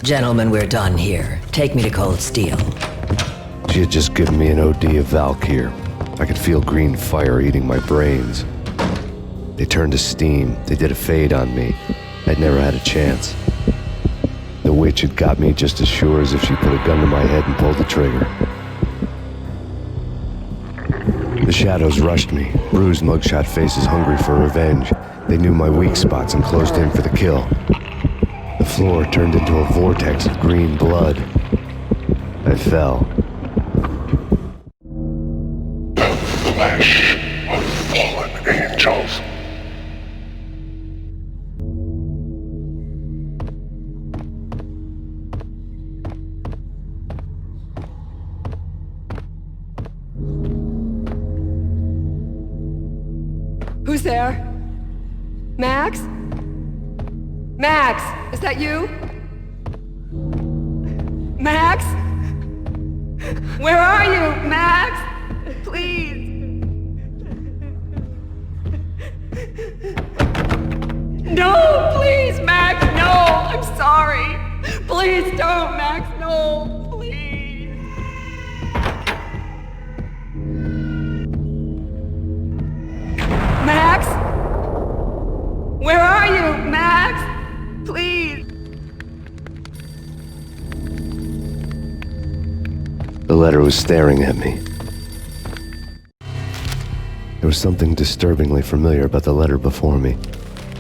Gentlemen, we're done here. Take me to Cold Steel. She had just given me an OD of Valkyr. I could feel green fire eating my brains. They turned to steam. They did a fade on me. I'd never had a chance. The witch had got me just as sure as if she put a gun to my head and pulled the trigger. The shadows rushed me, bruised mugshot faces hungry for revenge. They knew my weak spots and closed in for the kill. The floor turned into a vortex of green blood. I fell. The flesh of fallen angels. Who's there? Max? Max, is that you? Max? Where are you, Max? Please. No, please, Max, no, I'm sorry. Please don't, Max, no, please. Max? Where are you, Max? Please. The letter was staring at me. There was something disturbingly familiar about the letter before me.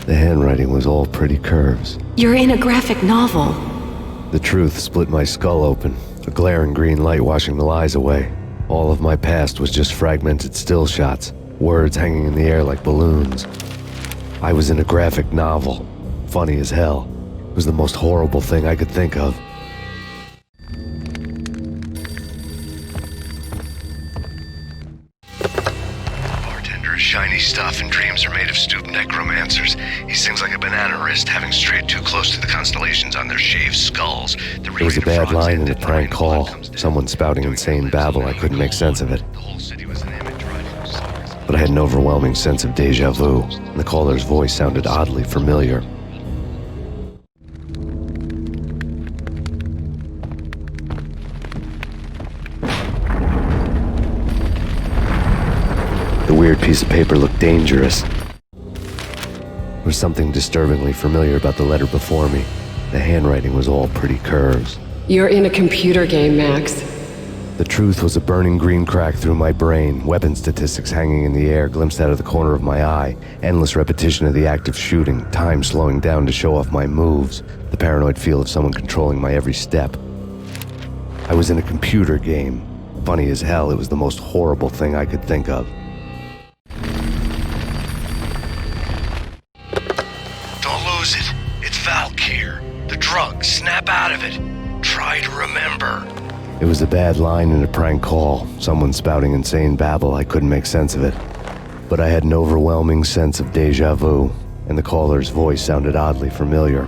The handwriting was all pretty curves. You're in a graphic novel. The truth split my skull open, a glaring green light washing the lies away. All of my past was just fragmented still shots, words hanging in the air like balloons. I was in a graphic novel. Funny as hell. It was the most horrible thing I could think of. Bartender is shiny stuff and dreams are made of stooped necromancers. He sings like a banana wrist, having strayed too close to the constellations on their shaved skulls. There was a bad line in a prank call. Someone spouting insane babble. I couldn't make sense of it. But I had an overwhelming sense of déjà vu, and the caller's voice sounded oddly familiar. The weird piece of paper looked dangerous. There was something disturbingly familiar about the letter before me. The handwriting was all pretty curves. You're in a computer game, Max. The truth was a burning green crack through my brain, weapon statistics hanging in the air, glimpsed out of the corner of my eye, endless repetition of the act of shooting, time slowing down to show off my moves, the paranoid feel of someone controlling my every step. I was in a computer game. Funny as hell, it was the most horrible thing I could think of. Don't lose it. It's Valkyr. The drug. Snap out of it. Try to remember. It was a bad line in a prank call, someone spouting insane babble. I couldn't make sense of it. But I had an overwhelming sense of déjà vu, and the caller's voice sounded oddly familiar.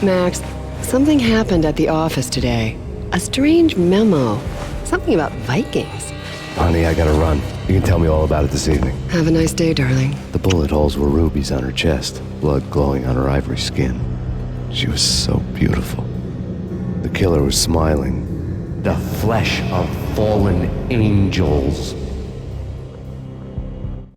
Max, something happened at the office today. A strange memo. Something about Vikings. Honey, I gotta run. You can tell me all about it this evening. Have a nice day, darling. The bullet holes were rubies on her chest, blood glowing on her ivory skin. She was so beautiful. The killer was smiling. The flesh of fallen angels.